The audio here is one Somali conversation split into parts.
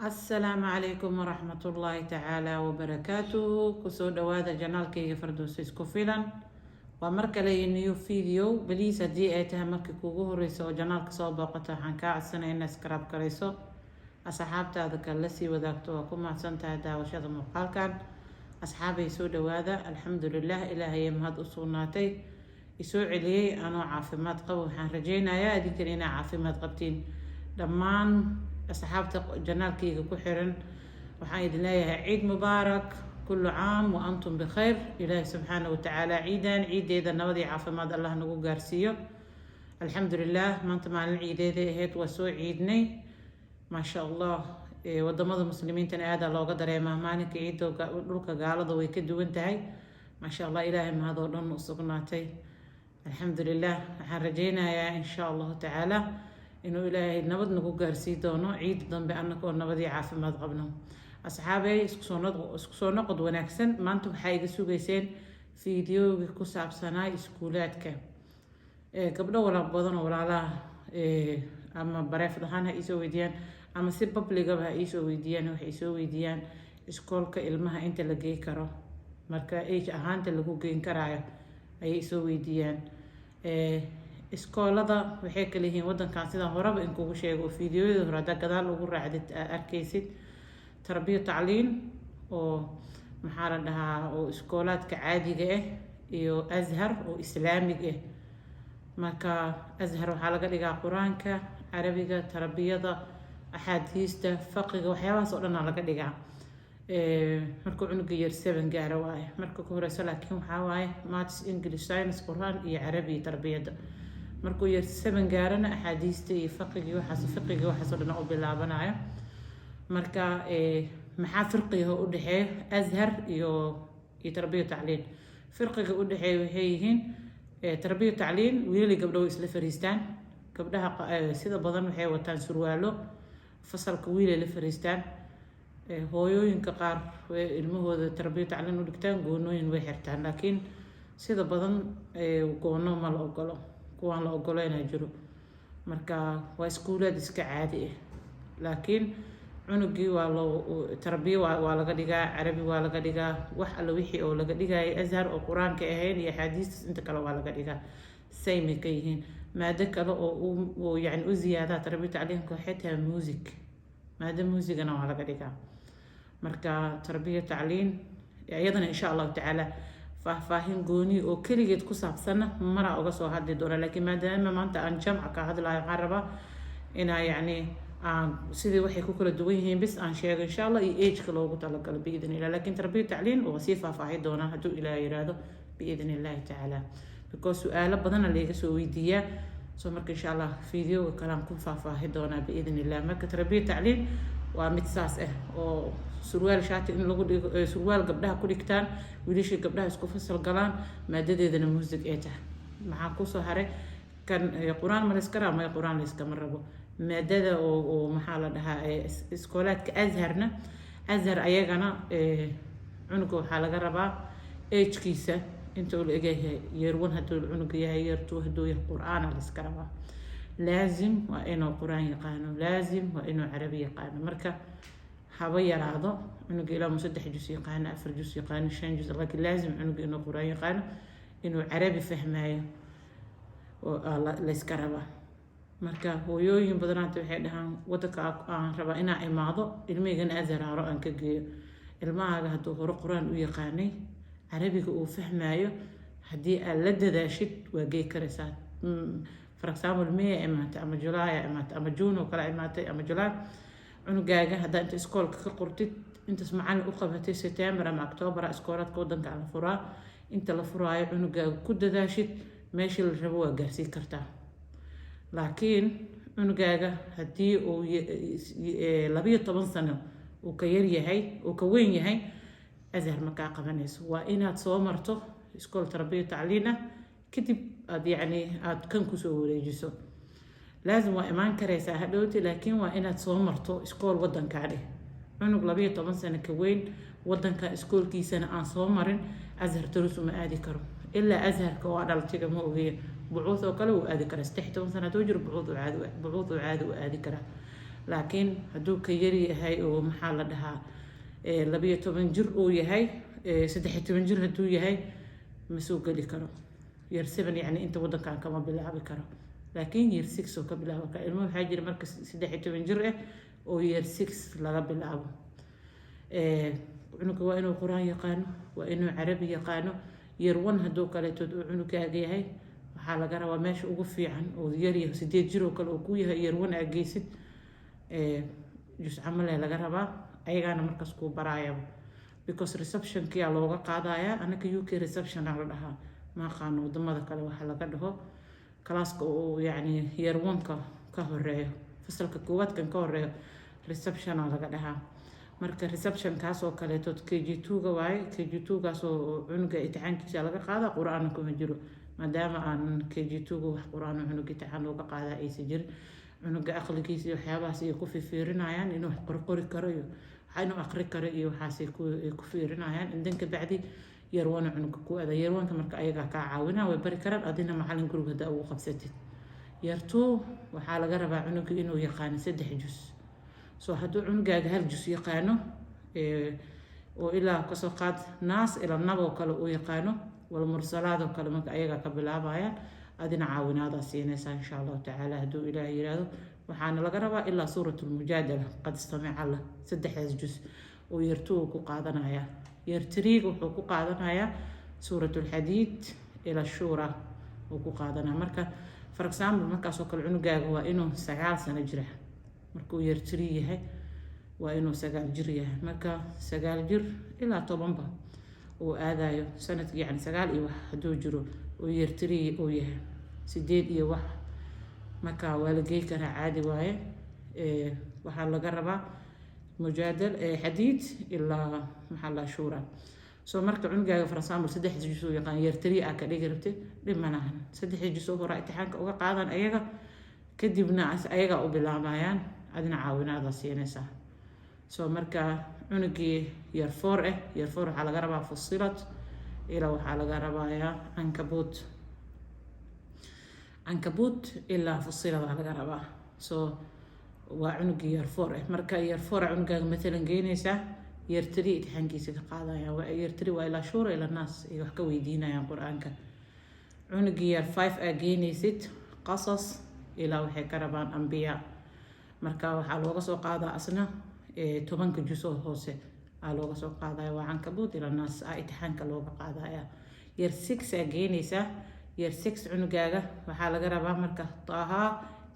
السلام عليكم ورحمة الله تعالى وبركاته. كسو دوادا جنالكي فردوس اسكو فيلان ومركلي نيو فيديو بليس دي ايتها مركي كوغو ريسو جنالك سو باقتا حانكا السنة إنا سكراب كريسو أصحابتا ذاك اللسي وذاكتو وكما سنتا دا وشاد مقال كان أصحابي سو دوادا الحمد لله إلهي مهد أصولناتي يسو علي أنا عافمات قبو حان رجينا يا دي كرينا عافمات قبتين دمان أصحابتا جنالكي كحرن وحايد الله عيد مبارك كل عام وأنتم بخير. إلهي سبحانه وتعالى عيد إذا نودي عافمات الله نقو قارسيو الحمد لله ما أنت مع العيد إذا هيت وسو عيدني ما شاء الله ودمض المسلمين تنعاد الله قدر يا مهمانك عيد ولوكا قالوا ضوي كدو انتهي ما شاء الله إلهي ما هذا ولن أصقناتي الحمد لله حرجينا يا إن شاء الله تعالى إنه إلهي نبض نقو قارسي دونو عيد ضم بأنك ونبضي عافمات قبنهم أصحابي اسكسو نقد ونكسن ما أنتم حايقة سوغيسين فيديو كساب سنة اسكولاتك قبل ولا بدن ولا لا أما بريف دهانها إيسو ويديان أما سبب لقبها إيسو ويديان وحيسو ويديان اسكولك إلمها إنت لقي كرو مركا إيش أهانت لقو قين كرايا أي إيسو ويديان iskoolada waxay kala yihiin wadankan sida horeba in kugu sheego fiidiyoyada hore hadda gadaal ugu raacdid arkaysid tarbiya tacliin oo maxaa la dhahaa oo iskoolaadka caadiga ah iyo azhar oo islaamig ah marka azhar waxaa laga dhigaa quraanka carabiga tarbiyada axaadiista fiqiga waxyaabahaas oo dhan laga dhigaa marka cunuga yar 7 gaaro waaye marka ku horeysa laakiin waxaa waaye maths english science quraan iyo carabi tarbiyada markuu yar 7 gaarana axaadiista iyo fiqiga waxaas oo dhan u bilaabanayo marka maxaa firqiga u dhaxeeyo azhar iyo tarbiya tacliin firqiga u dhaxeeyo waxay yihiin tarbiya tacliin wiilal gabdho isla fariistaan gabdhaha sida badan waxay wataan surwaalo fasalka wiilal la fariistaan hooyooyinka qaar ilmahooda tarbiya tacliin u dhigtaan goonooyin way xirtaan laakiin sida badan goono ma la ogolo kuwaan la ogolayna jiro marka waa iskuulad iska caadi ah laakiin cunugii waa loo tarbiya waa laga dhigaa carabi waa laga dhigaa wax alla wixii oo laga dhigay azhar oo quraanka ahayn iyo xadiis inta kale waa laga dhigaa sayma ka yihiin maada kale oo yani u ziyaada tarbiya tacliinka xitaa music maada muusigana waa laga dhigaa marka tarbiya tacliin iyadana insha Allah taala faahfaahin gooni oo kaligeed ku saabsan mara uga soo hadli doona laakiin maadaama maanta aan jamca ka hadlayo waxaan rabaa inaa yani sidii waxay ku kala duwan yihiin bis aan sheego insha Allah iyo age ka loogu talagalo biidin ilaa laakiin tarbiya tacliin oo si faahfaahin doona haduu ilaahay yiraahdo biidin ilaahi taala because su'aalo badan laga soo weydiiyaa soo marka insha Allah video kale aan ku faahfaahin doona biidin ilaahi marka tarbiya tacliin waa mid saas ah oo surwaal shaati in lagu dhigo surwaal gabdhaha ku dhigtaan wiilasha gabdhaha isku fasal galaan maadadeedana music ay tahay maxaa ku soo haray kan quraan ma iska raamay quraan la iska marabo maadada oo maxaa la dhahaa iskoolaadka azhar ayagana cunuga waxaa laga rabaa age-kiisa inta uu leeyahay year 1 haduu cunuga yahay year 2 haduu yahay quraan la iska rabaa لازم وإنه قرآن يقانو لازم وإنه عربي يقانو مركا هذا يراضو إنه قيلا مسدح جزء يقانو 4 جزء يقانو 5 جزء لكن لازم إنه قرآن يقانو إنه عربي فهمايه ليسكربا مركا هو يوم بدرانت وحيدها ودك ربا إنا إماضو الميغن أزر عراء كجي الماغا هدو هو قرآن ويقاني عربي وفهمايه هدي ألد ذا شد وجي كرسات for example May ama July ama June oo kala imaatay ama July cunugaaga hadda inta iskoolka ka qortid inta macallin u qabatay September ama October iskooladka wadanka la furaa inta la furaayo cunugaaga ku dadaashid meeshii la rabo waa gaarsiin kartaa laakiin cunugaaga hadii uu 12 sano uu ka yar yahay uu ka weyn yahay azhar ma ka qabanayso waa inaad soo marto iskool tarbiya tacliin كتب يعني كان كسو وريجسو لازم وإيمان كريسة هدوتي لكن وإنها تصومرتو إسكول ودن كاري عنق لبيه 8 سنة كوين ودن كإسكول كي سنة عن صومرين أزهر ترسو ما آدي كرو إلا أزهر كوادل تيجا موغي بعوث وكلو آدي كرا استحتون سنة توجر بعوث وعاد وآدي كرا laakiin hadduu ka yar yahay oo maxaa la dhahaa 12 jir uu yahay 13 jir hadduu yahay ma soo geli karo year 7 yani inta wadankan kama bilaabi karo laakiin year 6 oo ka bilaabi karo ilmo waxaa jira marka 13 jir ah oo year 6 laga bilaabo cunuga waa inuu quraan yaqaano waa inuu carabi yaqaano year 1 hadduu kaleetood uu cunugaaga yahay waxaa laga rabaa meesha ugu fiican oo yar yahay 8 jir oo kale oo ku yahay year 1 ageysid jus camale laga rabaa ayagaana markaas ku baraayaba because reception kiya looga qaadaya anaka UK reception la dhahaa ma qaano wadamada kale waxa laga dhaho classka oo yani year 1 ka horeeyo fasalka koowaad kan ka horeeyo reception laga dhahaa marka reception kaas oo kale tood KG2 ga waay KG2 gaas oo cunuga imtixaankiisa laga qaada quraan kuma jiro maadaama aan KG2 ga wax quraan cunuga imtixaan looga qaada ay si jir cunuga aqligiisa iyo waxyaabahaas ay ku fiirinayaan inuu wax qori karo iyo waxaanu aqri karo iyo waxaas ay ku fiirinayaan indanka bacdi year 1 cunuga ku aada year 1 marka ayaga ka caawinaa way bari karaan adina macallin guriga hada uu qabsatid year 2 waxaa laga rabaa cunuga inuu yaqaan 3 juz soo hadduu cunugaaga hal juz yaqaano oo ilaa kasoo qaad naas ila nabo kale uu yaqaano wal mursalaado kale marka ayaga ka bilaabayaan adina caawinaada siinaysa insha Allah taala hadduu ilaahay yiraahdo waxaana laga rabaa ilaa suuratul mujaadala qad istamica la 3 juz oo year 2 ku qaadanaya year 3 wuxuu ku qaadanayaa suuratul hadiid ila shura oo ku qaadanaa marka for example markaas oo kale cunugaaga waa inuu 9 sano jira markuu year 3 yahay waa inuu 9 jir yahay marka 9 jir ilaa 10 ba oo aadayo sanadkii yani 9 iyo wax hadduu jiro oo year 3 oo yahay 8 iyo wax marka waa la geey karaa caadi waaye waxaa laga rabaa mujaadal hadiid ilaa maxaa la shura soo marka cunugaaga for example 3 juz oo yaqaan year 3 ka dhigi rabtay dhimanahan 3 juz oo hore imtixaanka uga qaadan ayaga kadibna ayaga u bilaabayaan adina caawinaada siinaysa soo marka cunugii year 4 year 4 waxaa laga rabaa fusilat ila waxaa laga rabaa ankabut ilaa fusilada laga rabaa soo waa cunugii year 4 marka year 4 cunugaaga maalan geynaysa year 3 imtixaankiisa ka qaadaya waa year 3 waa ilaa shura ila naas ay wax ka weydiinayaan quraanka cunugii year 5 geynaysid qasas ilaa waxay ka rabaan anbiya marka waxaa looga soo qaadaa asna 10 juz oo hoose looga soo qaadaya waa ankabut ila naas imtixaanka looga qaadaya year 6 geynaysa year 6 cunugaaga waxaa laga rabaa marka Taha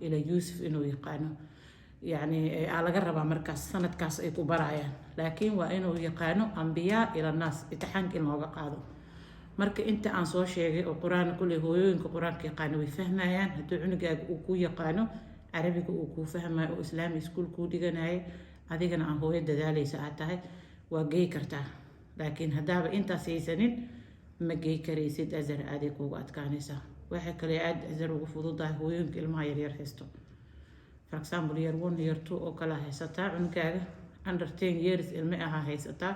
ila Yusuf inuu yaqaano يعني على جرب مركز سنة كاس إكبرايا لكن وإنه يقانو أنبياء إلى الناس يتحنك الموقع هذا مرك أنت عن صور شيء القرآن كله هو ينك القرآن كيقانو يفهمه يعني هتعنق أكو يقانو عربي أكو فهمه وإسلامي سكول كودي جناي هذه كان هو يد ذلك ساعتها وجي كرته لكن هذا أنت سيسنين ما جي كريسيد أزر أديك وقت كانسة واحد كليعد أزر وفضوضه هو ينك الماير يرهستو for example year 1 year 2 oo kala haysataa cunugaaga under 10 years ilmaha haysataa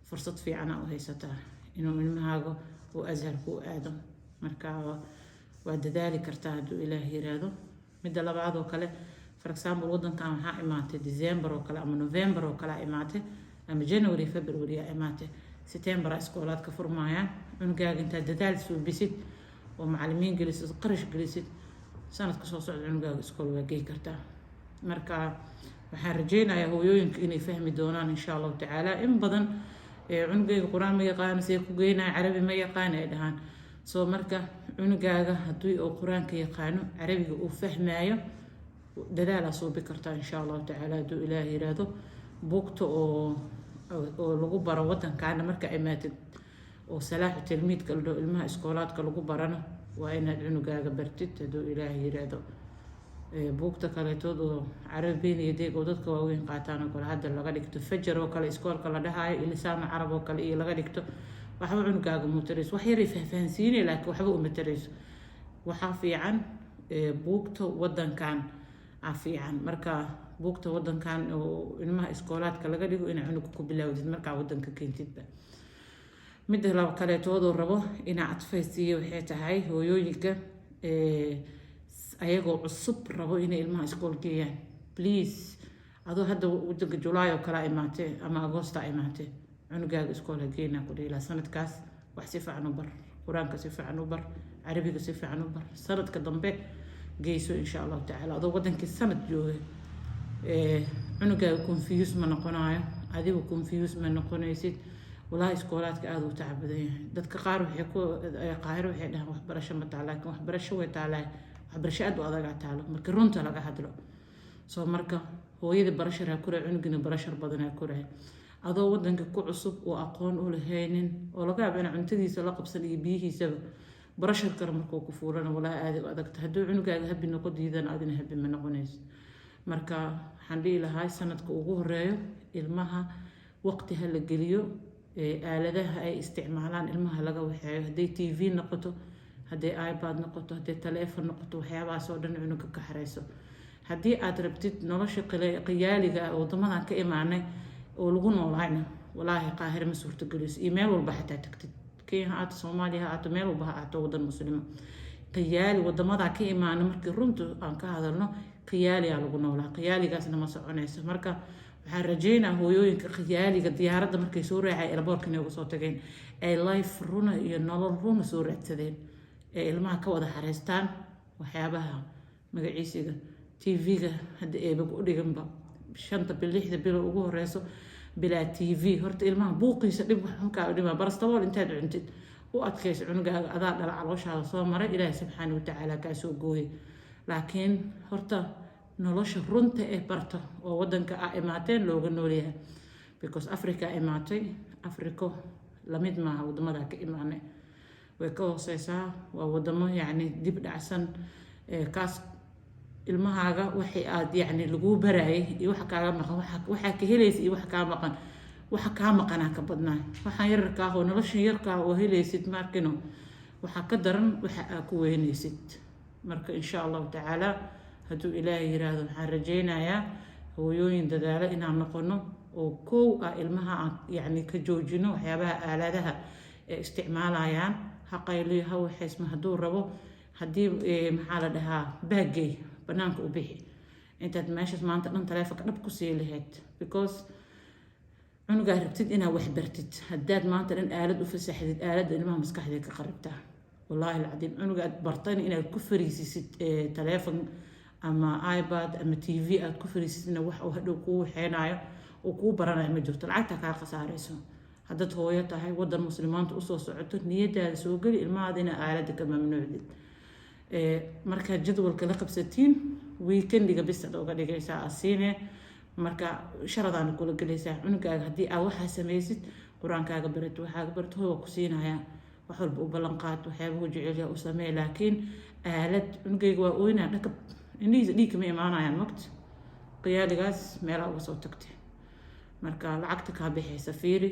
fursad fiican oo haysataa inuu ilmahaaga uu azhar ku aado marka waa dadaali kartaa hadduu ilaahay yiraahdo midda labaad oo kale for example wadankan waxaa imaatay December oo kale ama November oo kale imaatay ama January February imaatay September iskoolaadka furmayaan cunugaaga inta dadaal soo bisid oo macallimiin gelisid qarash gelisid sanadka soo socda cunugaaga iskool waa geey kartaa marka waxaan rajeynayaa hooyooyinka inay fahmi doonaan insha Allah taala in badan cunugaaga quraan ma yaqaan si ku geynaa carabi ma yaqaan ay dhahan soo marka cunugaaga haddii uu quraanka yaqaano carabiga uu fahmaayo dadaal soo bi kartaa insha Allah taala hadduu ilaahay yiraahdo buugta oo lagu baro wadankaana marka imaatid oo salaaxu tilmiidka ilmaha iskoolaadka lagu barano waa inaad cunugaaga bartid hadduu ilaahay yiraahdo buugta kaleetood oo carabiin iyo deeg oo dadka waaweyn qaataan oo kale hadda laga dhigto fajar oo kale iskoolka la dhahayo lisaan carab oo kale iyo laga dhigto waxba cunugaaga muutareys wax yar faahfaahsiinay laakiin waxba uma tareyso waxa fiican buugta wadankan fiican marka buugta wadankan oo ilmaha iskoolaadka laga dhigo in cunuga ku bilowdid marka wadanka keentidba midda laba kaleetood oo rabo ina adfaysiyo waxay tahay hooyooyinka ayagoo cusub rabo inay ilmaha iskool geeyaan please adoo hadda wadanka July oo kala imaatay ama Agosto imaatay cunugaaga iskool geeyna ku dhigay sanadkaas wax si fiican u bar quraanka si fiican u bar carabiga si fiican u bar sanadka dambe geeyso insha Allah taala adoo wadanka sanad joogay cunugaaga confuse ma noqonayo adigu confuse ma noqonaysid والله إسكولات كأذو تعبدين دتك قارو حكوا قاهرو حدا وحبرشة متعلق وحبرشة وتعلق وحبرشة أدو أذا تعلق مركرون تلاقى هدلو سو مركا هو يد برشة هكورة عنقنا برشة بدنا هكورة أذو ودنك كعصب وأقون ولهينين ولقى بين عنتدي سلاق بسني بيه سبب برشة كرمكو كفورنا ولا هذا وأذا تهدو عنق هب النقد إذا أذن هب من نقنيس مركا حندي لهاي سنة كوجوه رأيه المها وقتها الجليو آلادها أي استعمالان ilmaha laga waxeeyo haday TV noqoto haday iPad noqoto haday telefoon noqoto waxyaabahaas oo dhan cunuga ka xareyso hadii aad rabtid nolosha qiyaaliga wadamadan ka imaanay oo lagu noolaayna walaahi qaahir ma suurto galis email walba xataa tagtid keen aad Soomaaliya aad meel walba aad wadan muslima qiyaali wadamada ka imaanay markii runtu aan ka hadalno qiyaali lagu noolaa qiyaaligaasna ma soconayso marka waxaan rajeynaa hooyooyinka qiyaaliga diyaaradda markay soo raacay elboorka inay uga soo tageen ay life runa iyo nolol runa soo raadsadeen ee ilmaha ka wada xareystaan waxyaabaha magaciisiga TV-ga hadda eeba u dhiganba 5 bil 6 bil ugu horeyso bilaa TV horta ilmaha buuqiisa dhib waxan ka dhima barastabool intaad cuntid u adkayso cunugaaga adaa dhal calooshaada soo maray Ilaahay subxaanahu wa ta'ala ka soo gooyay laakiin horta nolosha runta ee barta oo wadanka ay imaateen looga noolyahay because Africa imaatay Africa lamid maaha wadamada ka imaanay way ka hooseysaa waa wadamo yani dib dhacsan kaas ilmahaaga waxay aad yani lagu baraayay iyo waxa kaaga maqan waxa ka helaysid iyo waxa ka maqana ka badnaa waxa yarka ah oo nolosha yarka ah oo helaysid markino waxa ka daran waxa aad ku weynaysid marka insha Allah taala haduu Ilaahay yiraahdo waxaan rajeynayaa hooyooyin dadaalo inaan noqono oo koow ilmaha yani ka joojino waxyaabaha aaladaha ee isticmaalayaan haqayliyo ha waxisma haduu rabo hadii maxaa la dhahaa baagay banaanka u bixi intaad meeshaas maanta dhan taleefanka dhab ku sii lahayd because cunuga rabtid inaad wax bartid haddaad maanta dhan aalad u fasaxdid aaladda ilmaha maskaxdeeda ka qaribtaa wallaahi alcadiim cunuga aad bartayna inaad ku fariisisid taleefan ama iPad ama TV aad ku fariisidna wax uu hadhow ku waxeenayo oo ku baranayo ma jirto lacagta ka qasaarayso haddaad hooyo tahay wadan muslimiinta u soo socoto niyadaada soo gali ilmahaadina aalada ka mamnuucdid marka jadwalka la qabsatiin weekendiga bis aad uga dhigaysaa asiine marka sharadaan kula galaysaa cunugaaga hadii aad waxa sameysid quraankaaga barato waxaaga barato hooyo ku siinaya wax walba u ballan qaad waxyaabo jecel u sameey laakiin aalad cunugayga waa ooyna dhakab indhiisa dhiig ma imaanayaan waqti qiyaaligaas meel uga soo tagtay marka lacagta ka bixaysa fiiri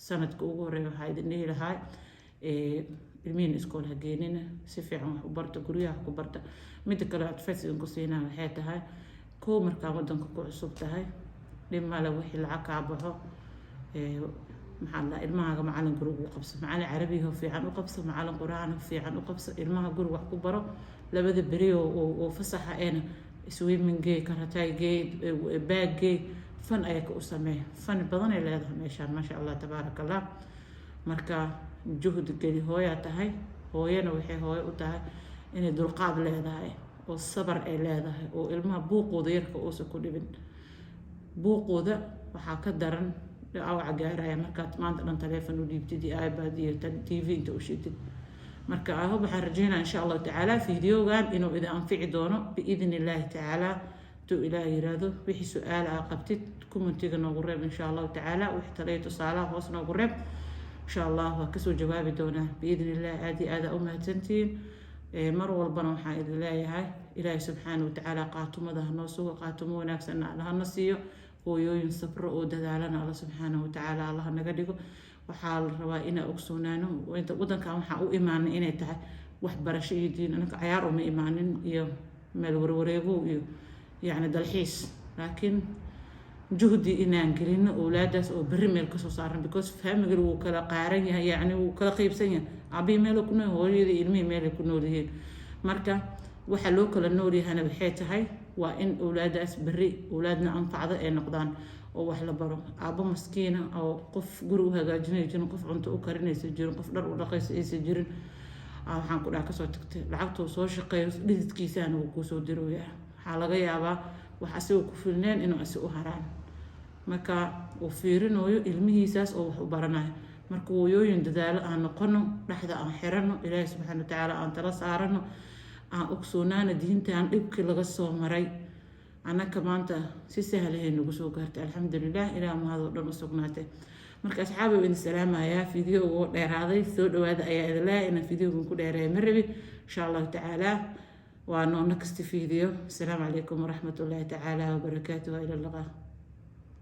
sanadka ugu horeeyo waxa idin dhihi lahaa ilmihiin iskool ha geenina si fiican wax u barta guryaha ku barta mid kale advice ku siinaa waxay tahay koo markaa wadanka ku cusub tahay dhima la wixii lacag ka baxo maxaa la ilmaha macallin guriga u qabso macallin carabiga fiican u qabso macallin quraan fiican u qabso ilmaha guriga wax ku baro labada bari oo fasaxa eena swimming gay karatay gay bag gay fan ay ku sameey fan badan ay leedahay meeshaan ma sha Allah tabarakallah marka juhud gali hooyo tahay hooyana waxay hooyo u tahay inay dulqaad leedahay oo sabar ay leedahay oo ilmaha buuqooda yarka oo soo ku dhibin buuqooda waxa ka daran aw gaaraya marka maanta dhan telefoon u dhiibtid iPad iyo TV inta u shidid marka ahub waxaan rajeynaa insha Allah taala fiidiyogan inuu idin anfici doono biidhnillah taala tu ilaahay yiraahdo wixii su'aal ah qabtid commentiga noogu reeb insha Allah taala wixii talay tusaalaha hoos noogu reeb insha Allah waa kasoo jawaabi doonaa biidhnillah aada u mahadsantiin mar walbana waxaan idin leeyahay ilaahay subxaanahu wa taala qaatumada noo soo qaatumo wanaagsan Allah na siiyo hooyooyin sabro oo dadaalana Allah subxaanahu wa taala Allah naga dhigo waxaa la rabaa inaan ogsoonaano inta wadankan waxa u imaanay inay tahay wax barasho iyo diin anaka ciyaar uma imaanin iyo meel warwareego iyo yani dalxiis laakiin juhdi inaan gelino awlaadaas oo bari meel ka soo saaran because family uu kala qaaran yahay yani uu kala qaybsan yahay abi meel ku nool hooyada ilmihi meel ku nool yihiin marka waxa loo kala nool yahay waxay tahay waa in awlaadaas berri awlaadna anfacda ee noqdaan oo wax la baro. Aabbo maskiina oo qof guri u hagaajinay jirin, qof cunto u karinaysa jirin, qof dhar u dhaqaysa aysan jirin, waxaan ku dhaha kasoo tagtay lacagtuu soo shaqeeyo dhididkiisana wuu kusoo dirooyaa. waxaa laga yaabaa wax asiga ku filneen inuu asi u haraan, marka uu fiirinayo ilmihiisaas oo wax u baranayo. marka hooyooyin dadaalo aan noqono, dhexda aan xirano, ilaahay subxaana watacaala aan tala saarano, aan ogsoonaana diintaan dhibkii laga soo maray annaka maanta si sahlahay nagu soo gaartay alxamdulilah. ilaah mahadoo dhan u sugnaatay. marka asxaabi waan salaamayaa. fiidiyowga oo dheeraaday soo dhawaada ayaa idin leeyahay inaan fiidiyowgan ku dheereeyo ma rabi insha allahu tacaala. waa noo next video. asalaamu calaykum waraxmatullaahi tacaala wabarakaatuh. ila liqaa.